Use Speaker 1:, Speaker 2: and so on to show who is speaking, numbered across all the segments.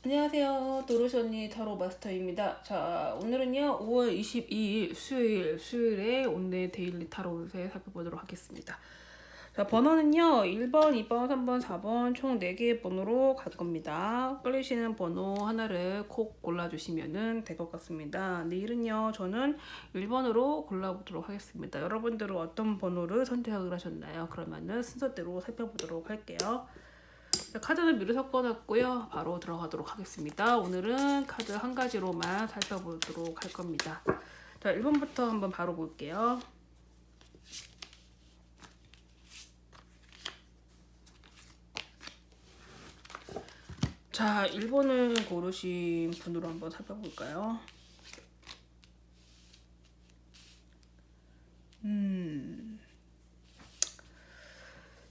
Speaker 1: 안녕하세요. 도로시 언니 타로 마스터입니다. 자, 오늘은요, 5월 22일 수요일에 오늘 데일리 타로 운세 살펴보도록 하겠습니다. 자, 번호는요, 1번, 2번, 3번, 4번 총 4개의 번호로 갈 겁니다. 끌리시는 번호 하나를 콕 골라주시면 될 것 같습니다. 내일은요, 저는 1번으로 골라보도록 하겠습니다. 여러분들은 어떤 번호를 선택을 하셨나요? 그러면은 순서대로 살펴보도록 할게요. 카드는 미리 섞어놨고요. 바로 들어가도록 하겠습니다. 오늘은 카드 한 가지로만 살펴보도록 할 겁니다. 자, 1번부터 한번 바로 볼게요. 자, 1번을 고르신 분으로 한번 살펴볼까요?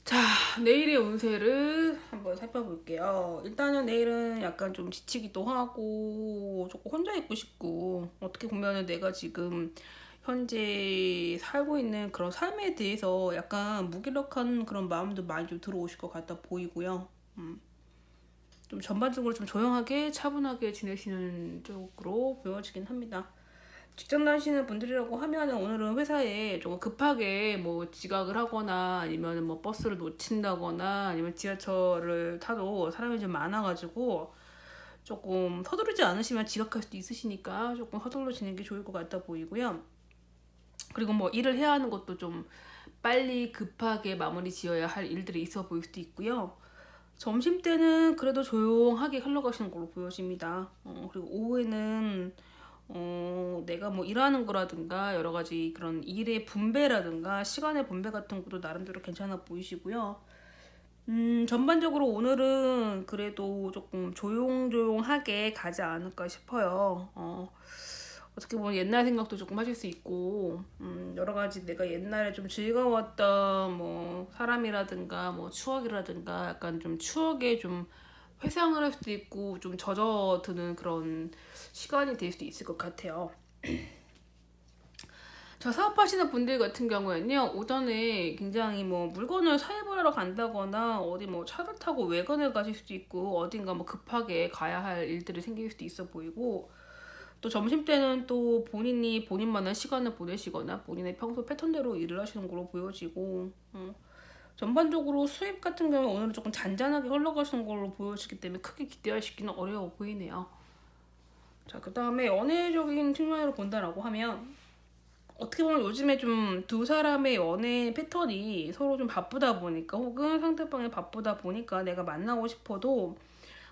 Speaker 1: 자, 내일의 운세를 한번 살펴볼게요. 일단은 내일은 약간 좀 지치기도 하고 조금 혼자 있고 싶고, 어떻게 보면은 내가 지금 현재 살고 있는 그런 삶에 대해서 약간 무기력한 그런 마음도 많이 좀 들어오실 것 같다 보이고요. 좀 전반적으로 좀 조용하게 차분하게 지내시는 쪽으로 보여지긴 합니다. 직장 다니시는 분들이라고 하면은 오늘은 회사에 조금 급하게 뭐 지각을 하거나 아니면 뭐 버스를 놓친다거나 아니면 지하철을 타도 사람이 좀 많아가지고 조금 서두르지 않으시면 지각할 수도 있으시니까 조금 서둘러지는 게 좋을 것 같아 보이고요. 그리고 뭐 일을 해야 하는 것도 좀 빨리 급하게 마무리 지어야 할 일들이 있어 보일 수도 있고요. 점심 때는 그래도 조용하게 흘러가시는 걸로 보여집니다. 그리고 오후에는 내가 뭐 일하는 거라든가 여러 가지 그런 일의 분배라든가 시간의 분배 같은 것도 나름대로 괜찮아 보이시고요. 전반적으로 오늘은 그래도 조금 조용조용하게 가지 않을까 싶어요. 어떻게 보면 옛날 생각도 조금 하실 수 있고, 여러 가지 내가 옛날에 좀 즐거웠던 뭐 사람이라든가 뭐 추억이라든가 약간 좀 추억에 좀 회상을 할 수도 있고 좀 젖어드는 그런 시간이 될 수도 있을 것 같아요. 저 사업하시는 분들 같은 경우에는요, 오전에 굉장히 뭐 물건을 사입하러 간다거나 어디 뭐 차를 타고 외근을 가실 수도 있고 어딘가 뭐 급하게 가야 할 일들이 생길 수도 있어 보이고, 또 점심 때는 또 본인이 본인만의 시간을 보내시거나 본인의 평소 패턴대로 일을 하시는 걸로 보여지고, 전반적으로 수입 같은 경우는 오늘은 조금 잔잔하게 흘러가시는 걸로 보여지기 때문에 크게 기대하시기는 어려워 보이네요. 자, 그 다음에 연애적인 측면으로 본다라고 하면 어떻게 보면 요즘에 좀 두 사람의 연애 패턴이 서로 좀 바쁘다 보니까 혹은 상대방이 바쁘다 보니까 내가 만나고 싶어도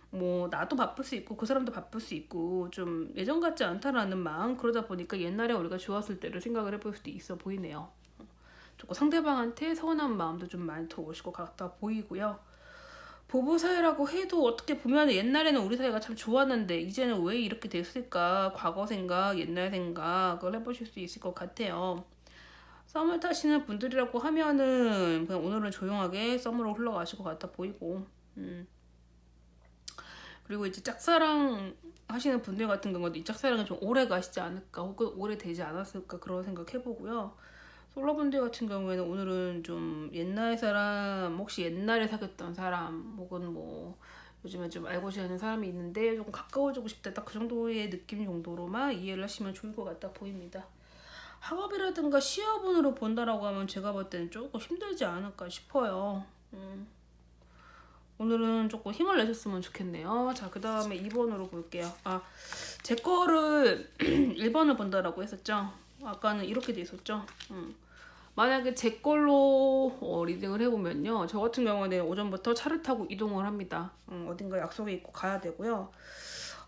Speaker 1: 뭐 나도 바쁠 수 있고 그 사람도 바쁠 수 있고 좀 예전 같지 않다라는 마음, 그러다 보니까 옛날에 우리가 좋았을 때를 생각을 해볼 수도 있어 보이네요. 조금 상대방한테 서운한 마음도 좀 많이 들어오실 것 같다 보이고요. 부부 사이라고 해도 어떻게 보면 옛날에는 우리 사이가 참 좋았는데 이제는 왜 이렇게 됐을까, 과거 생각, 옛날 생각을 해보실 수 있을 것 같아요. 썸을 타시는 분들이라고 하면은 그냥 오늘은 조용하게 썸으로 흘러가실 것 같아 보이고, 그리고 이제 짝사랑 하시는 분들 같은 경우도 이 짝사랑이 좀 오래 가시지 않을까 혹은 오래 되지 않았을까 그런 생각 해보고요. 솔로분들 같은 경우에는 오늘은 좀 옛날 사람, 혹시 옛날에 사귀었던 사람 혹은 뭐 요즘에 좀 알고 지내는 사람이 있는데 조금 가까워지고 싶다, 딱 그 정도의 느낌 정도로만 이해를 하시면 좋을 것 같다 보입니다. 학업이라든가 시험운으로 본다라고 하면 제가 볼 때는 조금 힘들지 않을까 싶어요. 오늘은 조금 힘을 내셨으면 좋겠네요. 자, 그 다음에 2번으로 볼게요. 제 거를 1번을 본다라고 했었죠. 아까는 이렇게 돼 있었죠. 만약에 제 걸로 리딩을 해보면요. 저 같은 경우는 오전부터 차를 타고 이동을 합니다. 어딘가 약속이 있고 가야 되고요.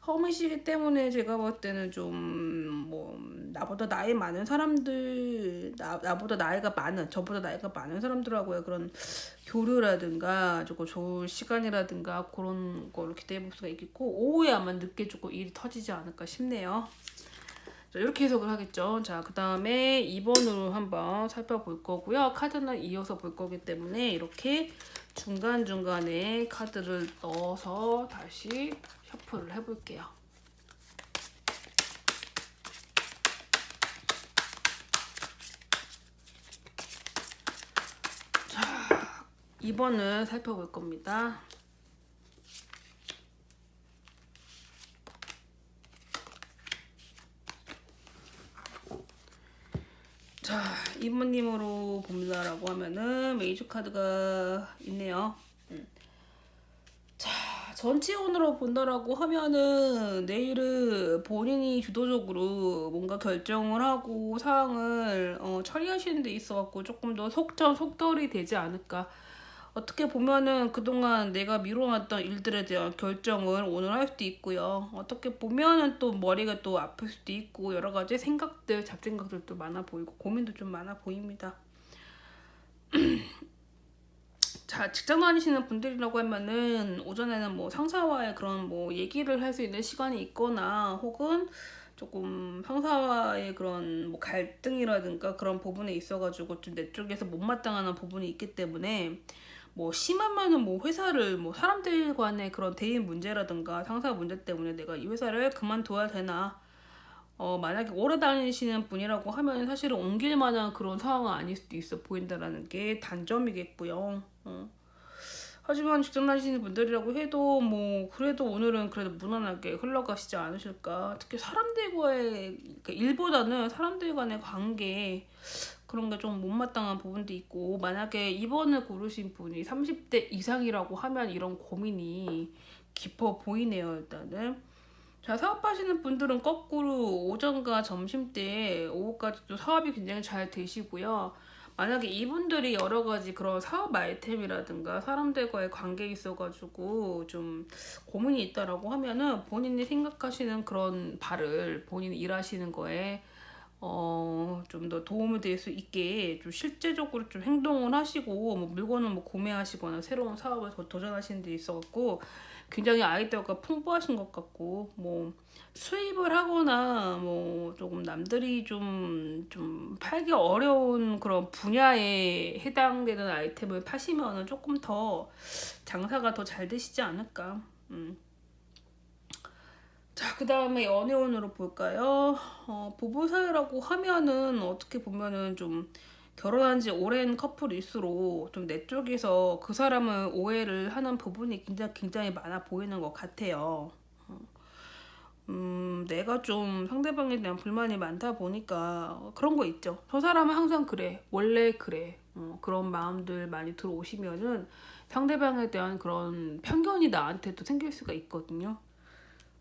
Speaker 1: 험이시기 때문에 제가 볼 때는 좀 뭐 나보다 나이 많은 사람들, 나보다 나이가 많은, 저보다 나이가 많은 사람들하고의 그런 교류라든가 조금 좋은 시간이라든가 그런 거를 기대해 볼 수가 있겠고, 오후에 아마 늦게 조금 일이 터지지 않을까 싶네요. 자, 이렇게 해석을 하겠죠. 자, 그 다음에 2번으로 한번 살펴볼 거고요. 카드는 이어서 볼 거기 때문에 이렇게 중간중간에 카드를 넣어서 다시 셔플을 해볼게요. 자, 2번을 살펴볼 겁니다. 자, 이모님으로 봅니다라고 하면은 메이저 카드가 있네요. 자, 전체운으로 본다라고 하면은 내일은 본인이 주도적으로 뭔가 결정을 하고 사항을 처리하시는 데 있어갖고 조금 더 속결이 되지 않을까. 어떻게 보면은 그동안 내가 미뤄놨던 일들에 대한 결정을 오늘 할 수도 있고요. 어떻게 보면은 또 머리가 또 아플 수도 있고 여러 가지 생각들, 잡생각들도 많아 보이고 고민도 좀 많아 보입니다. 자, 직장 다니시는 분들이라고 하면은 오전에는 뭐 상사와의 그런 뭐 얘기를 할 수 있는 시간이 있거나 혹은 조금 상사와의 그런 뭐 갈등이라든가 그런 부분에 있어가지고 좀 내 쪽에서 못마땅한 부분이 있기 때문에 뭐 심하면은 뭐 회사를 뭐 사람들 간의 그런 대인 문제라든가 상사 문제 때문에 내가 이 회사를 그만둬야 되나 만약에 오래 다니시는 분이라고 하면 사실은 옮길 만한 그런 상황은 아닐 수도 있어 보인다라는 게 단점이겠고요. 하지만 직장 다니시는 분들이라고 해도 뭐 그래도 오늘은 그래도 무난하게 흘러가시지 않으실까. 특히 사람들과의 그러니까 일보다는 사람들 간의 관계 그런 게 좀 못마땅한 부분도 있고 만약에 이번을 고르신 분이 30대 이상이라고 하면 이런 고민이 깊어 보이네요. 일단은 자, 사업하시는 분들은 거꾸로 오전과 점심때 오후까지도 사업이 굉장히 잘 되시고요. 만약에 이분들이 여러 가지 그런 사업 아이템이라든가 사람들과의 관계에 있어가지고 좀 고민이 있다라고 하면은 본인이 생각하시는 그런 바를 본인이 일하시는 거에 좀 더 도움이 될 수 있게 좀 실제적으로 좀 행동을 하시고 뭐 물건을 뭐 구매하시거나 새로운 사업을 도전하시는 데 있어갖고 굉장히 아이디어가 풍부하신 것 같고 뭐 수입을 하거나 뭐 조금 남들이 좀 팔기 어려운 그런 분야에 해당되는 아이템을 파시면은 조금 더 장사가 더 잘 되시지 않을까. 자, 그 다음에 연애운으로 볼까요? 부부 사이라고 하면은 어떻게 보면은 좀 결혼한 지 오랜 커플일수록 좀 내 쪽에서 그 사람을 오해를 하는 부분이 굉장히 많아 보이는 것 같아요. 내가 좀 상대방에 대한 불만이 많다 보니까 그런 거 있죠. 저 사람은 항상 그래. 원래 그래. 그런 마음들 많이 들어오시면은 상대방에 대한 그런 편견이 나한테도 생길 수가 있거든요.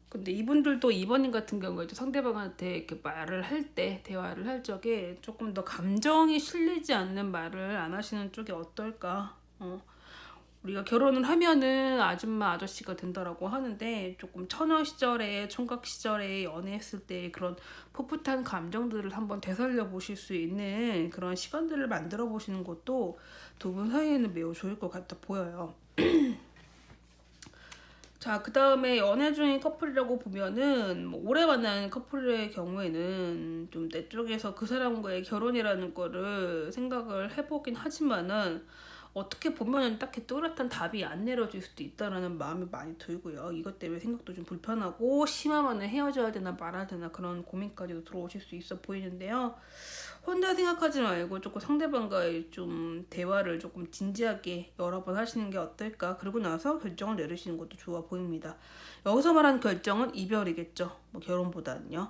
Speaker 1: 근데 이분들도 이번님 같은 경우에도 상대방한테 이렇게 말을 할 때, 대화를 할 적에 조금 더 감정이 실리지 않는 말을 안 하시는 쪽이 어떨까? 우리가 결혼을 하면은 아줌마 아저씨가 된다라고 하는데 조금 처녀 시절에 총각 시절에 연애했을 때 그런 풋풋한 감정들을 한번 되살려 보실 수 있는 그런 시간들을 만들어 보시는 것도 두 분 사이에는 매우 좋을 것 같아 보여요. 자, 그 다음에 연애 중인 커플이라고 보면은 뭐 오래 만난 커플의 경우에는 좀 내 쪽에서 그 사람과의 결혼이라는 거를 생각을 해보긴 하지만은 어떻게 보면은 딱히 뚜렷한 답이 안 내려질 수도 있다라는 마음이 많이 들고요. 이것 때문에 생각도 좀 불편하고 심하면은 헤어져야 되나 말아야 되나 그런 고민까지도 들어오실 수 있어 보이는데요. 혼자 생각하지 말고 조금 상대방과의 좀 대화를 조금 진지하게 여러 번 하시는 게 어떨까. 그리고 나서 결정을 내리시는 것도 좋아 보입니다. 여기서 말하는 결정은 이별이겠죠. 뭐 결혼보다는요.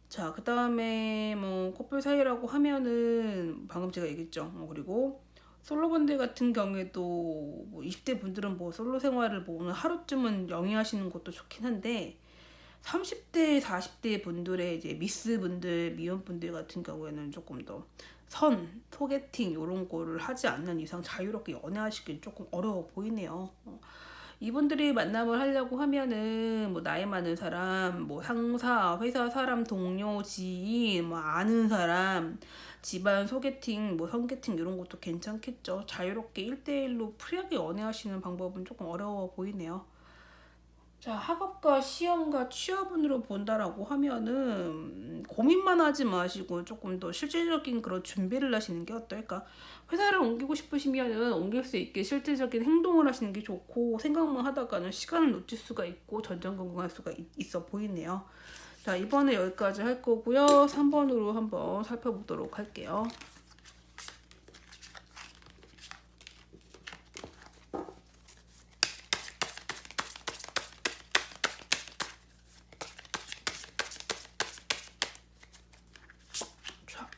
Speaker 1: 자, 그 다음에 뭐 커플 사이라고 하면은 방금 제가 얘기했죠. 그리고 솔로분들 같은 경우에도 뭐 20대 분들은 뭐 솔로 생활을 뭐 오늘 하루쯤은 영위하시는 것도 좋긴 한데 30대, 40대 분들의 이제 미스 분들, 미혼 분들 같은 경우에는 조금 더 소개팅 이런 거를 하지 않는 이상 자유롭게 연애하시기 조금 어려워 보이네요. 이분들이 만남을 하려고 하면은 뭐 나이 많은 사람, 뭐 상사, 회사 사람, 동료, 지인, 뭐 아는 사람, 집안 소개팅, 뭐 성개팅 이런 것도 괜찮겠죠. 자유롭게 1대1로 프리하게 연애하시는 방법은 조금 어려워 보이네요. 자, 학업과 시험과 취업운으로 본다라고 하면은 고민만 하지 마시고 조금 더 실질적인 그런 준비를 하시는 게 어떨까? 회사를 옮기고 싶으시면은 옮길 수 있게 실질적인 행동을 하시는 게 좋고 생각만 하다가는 시간을 놓칠 수가 있고 전전긍긍할 수가 있어 보이네요. 자, 이번에 여기까지 할 거고요. 3번으로 한번 살펴보도록 할게요.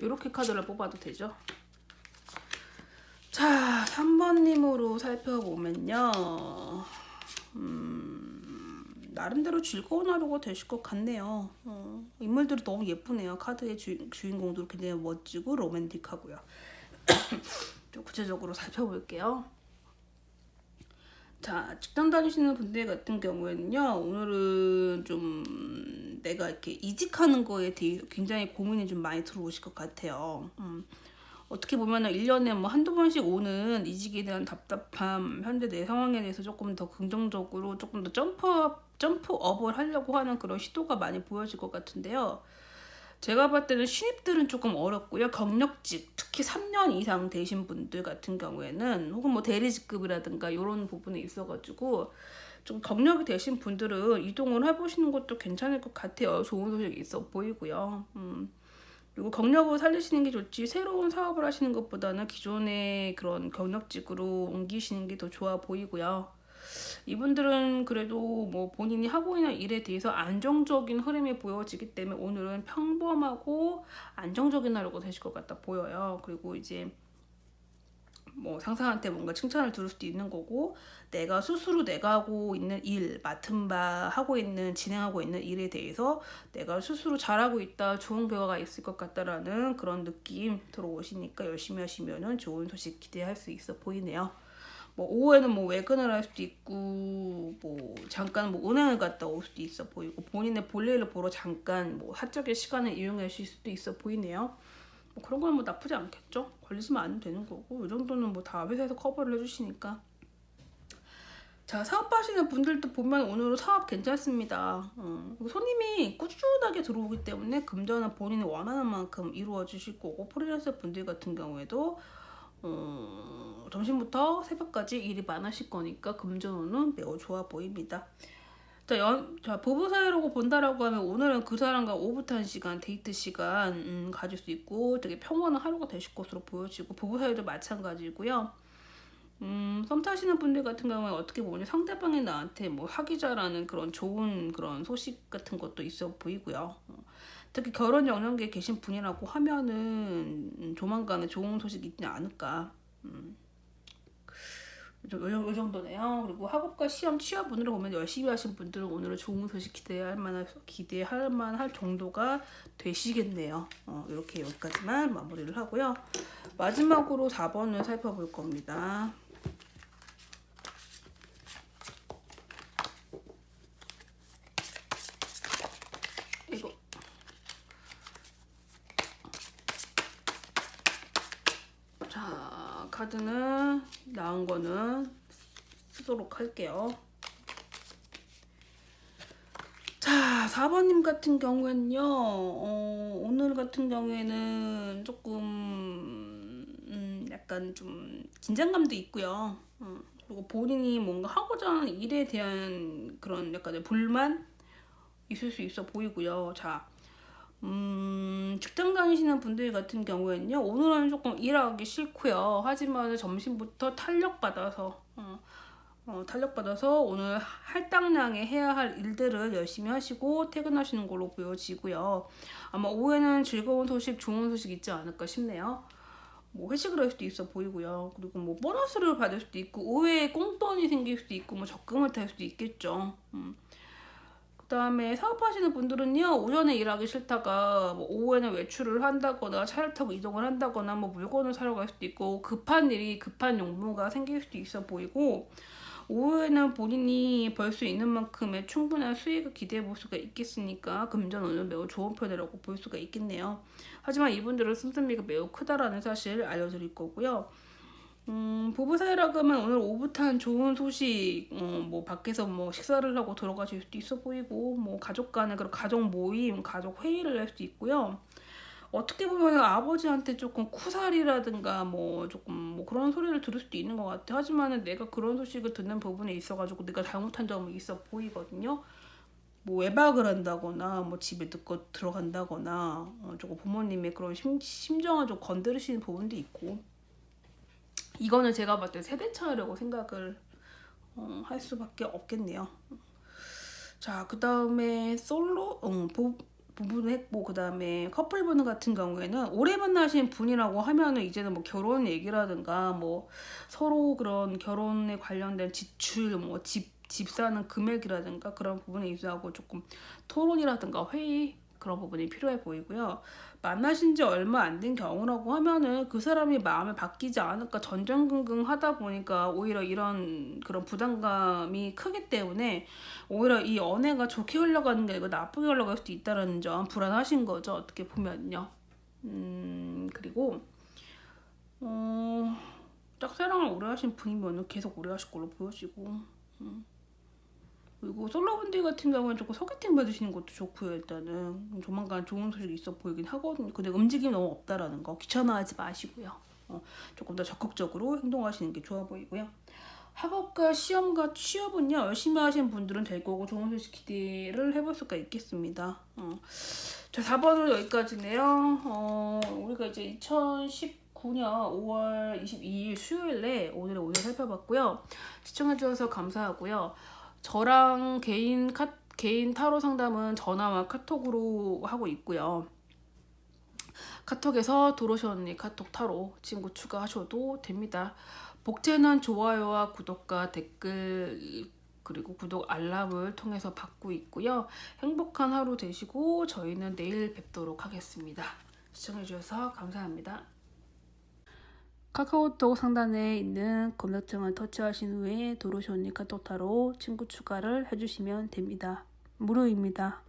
Speaker 1: 이렇게 카드를 뽑아도 되죠. 자, 3번님으로 살펴보면요. 나름대로 즐거운 하루가 되실 것 같네요. 인물들이 너무 예쁘네요. 카드의 주인공도 굉장히 멋지고 로맨틱하고요. 좀 구체적으로 살펴볼게요. 자, 직장 다니시는 분들 같은 경우에는요, 오늘은 좀 내가 이렇게 이직하는 거에 대해 굉장히 고민이 좀 많이 들어오실 것 같아요. 어떻게 보면은 1년에 뭐 한두 번씩 오는 이직에 대한 답답함, 현재 내 상황에 대해서 조금 더 긍정적으로 조금 더 점프업을 하려고 하는 그런 시도가 많이 보여질 것 같은데요. 제가 봤을 때는 신입들은 조금 어렵고요. 경력직, 특히 3년 이상 되신 분들 같은 경우에는 혹은 뭐 대리직급이라든가 이런 부분에 있어가지고 좀 경력이 되신 분들은 이동을 해보시는 것도 괜찮을 것 같아요. 좋은 소식이 있어 보이고요. 그리고 경력을 살리시는 게 좋지 새로운 사업을 하시는 것보다는 기존의 그런 경력직으로 옮기시는 게 더 좋아 보이고요. 이분들은 그래도 뭐 본인이 하고 있는 일에 대해서 안정적인 흐름이 보여지기 때문에 오늘은 평범하고 안정적인 하루가 되실 것 같다 보여요. 그리고 이제 뭐 상사한테 뭔가 칭찬을 들을 수도 있는 거고 내가 스스로 내가 하고 있는 일, 맡은 바 하고 있는 진행하고 있는 일에 대해서 내가 스스로 잘하고 있다, 좋은 결과가 있을 것 같다라는 그런 느낌 들어오시니까 열심히 하시면은 좋은 소식 기대할 수 있어 보이네요. 뭐 오후에는 뭐 외근을 할 수도 있고 뭐 잠깐 뭐 은행을 갔다 올 수도 있어 보이고 본인의 볼일을 보러 잠깐 뭐 사적인 시간을 이용하실 수도 있어 보이네요. 뭐 그런 건 뭐 나쁘지 않겠죠? 걸리시면 안 되는 거고 이 정도는 뭐 다 회사에서 커버를 해주시니까. 자, 사업하시는 분들도 보면 오늘은 사업 괜찮습니다. 손님이 꾸준하게 들어오기 때문에 금전은 본인이 원하는 만큼 이루어 주실 거고 프리랜서 분들 같은 경우에도 점심부터 새벽까지 일이 많으실 거니까 금전운은 매우 좋아 보입니다. 자, 부부 사이라고 본다라고 하면 오늘은 그 사람과 오붓한 시간, 데이트 시간 가질 수 있고 되게 평온한 하루가 되실 것으로 보여지고 부부 사이도 마찬가지고요. 썸 타시는 분들 같은 경우에 어떻게 보면 상대방이 나한테 뭐 사귀자라는 그런 좋은 그런 소식 같은 것도 있어 보이고요. 특히 결혼 영역에 계신 분이라고 하면은 조만간에 좋은 소식이 있지 않을까. 이 정도네요. 그리고 학업과 시험 취업운으로 보면 열심히 하신 분들은 오늘은 좋은 소식 기대할 만할 정도가 되시겠네요. 이렇게 여기까지만 마무리를 하고요. 마지막으로 4번을 살펴볼 겁니다. 이거 자, 카드는 나온 거는 쓰도록 할게요. 자, 4번님 같은 경우에는요, 오늘 같은 경우에는 조금, 약간 좀 긴장감도 있고요. 그리고 본인이 뭔가 하고자 하는 일에 대한 그런 약간의 불만 있을 수 있어 보이고요. 자, 직장 다니시는 분들 같은 경우에는요, 오늘은 조금 일하기 싫고요. 하지만 점심부터 탄력받아서 오늘 할당량에 해야 할 일들을 열심히 하시고 퇴근하시는 걸로 보여지고요. 아마 오후에는 즐거운 소식, 좋은 소식 있지 않을까 싶네요. 뭐 회식을 할 수도 있어 보이고요. 그리고 뭐 보너스를 받을 수도 있고 오후에 꽁돈이 생길 수도 있고 뭐 적금을 탈 수도 있겠죠. 그다음에 사업하시는 분들은요, 오전에 일하기 싫다가 뭐 오후에는 외출을 한다거나 차를 타고 이동을 한다거나 뭐 물건을 사러 갈 수도 있고 급한 용무가 생길 수도 있어 보이고 오후에는 본인이 벌 수 있는 만큼의 충분한 수익을 기대해 볼 수가 있겠으니까 금전운은 매우 좋은 편이라고 볼 수가 있겠네요. 하지만 이분들은 씀씀이가 매우 크다라는 사실 알려드릴 거고요. 부부 사이라고 하면 오늘 오붓한 좋은 소식, 뭐 밖에서 뭐 식사를 하고 들어가실 수도 있어 보이고, 뭐 가족 간의 그런 가족 모임, 가족 회의를 할 수도 있고요. 어떻게 보면 아버지한테 조금 쿠살이라든가 뭐 조금 뭐 그런 소리를 들을 수도 있는 것 같아. 하지만은 내가 그런 소식을 듣는 부분에 있어가지고 내가 잘못한 점이 있어 보이거든요. 뭐 외박을 한다거나 뭐 집에 늦게 들어간다거나 조금 부모님의 그런 심정을 좀 건드리시는 부분도 있고. 이거는 제가 봤을 때 세대 차이라고 생각을 할 수밖에 없겠네요. 자, 그 다음에 부부도 했고, 그 다음에 커플분 같은 경우에는 오래 만나신 분이라고 하면은 이제는 뭐 결혼 얘기라든가 뭐 서로 그런 결혼에 관련된 지출, 뭐 집 사는 금액이라든가 그런 부분에 있어서 조금 토론이라든가 회의 그런 부분이 필요해 보이고요. 만나신 지 얼마 안 된 경우라고 하면은 그 사람이 마음을 바뀌지 않을까 전전긍긍 하다 보니까 오히려 이런 그런 부담감이 크기 때문에 오히려 이 연애가 좋게 흘러가는 게 아니고 나쁘게 흘러갈 수도 있다는 점 불안하신 거죠. 어떻게 보면요. 그리고 짝사랑을 오래 하신 분이면 계속 오래 하실 걸로 보여지고 그리고 솔로분들 같은 경우는 조금 소개팅 받으시는 것도 좋고요. 일단은 조만간 좋은 소식이 있어 보이긴 하거든요. 근데 움직임이 너무 없다라는 거 귀찮아하지 마시고요. 조금 더 적극적으로 행동하시는 게 좋아 보이고요. 학업과 시험과 취업은요 열심히 하신 분들은 될 거고 좋은 소식 기대를 해볼 수가 있겠습니다. 자, 4번은 여기까지네요. 우리가 이제 2019년 5월 22일 수요일에 오늘의 오늘 살펴봤고요. 시청해주셔서 감사하고요. 저랑 개인 타로 상담은 전화와 카톡으로 하고 있고요. 카톡에서 도로시 언니 카톡 타로 친구 추가하셔도 됩니다. 복제는 좋아요와 구독과 댓글 그리고 구독 알람을 통해서 받고 있고요. 행복한 하루 되시고 저희는 내일 뵙도록 하겠습니다. 시청해주셔서 감사합니다. 카카오톡 상단에 있는 검색창을 터치하신 후에 도로시 언니 카톡 타로 친구 추가를 해주시면 됩니다. 무료입니다.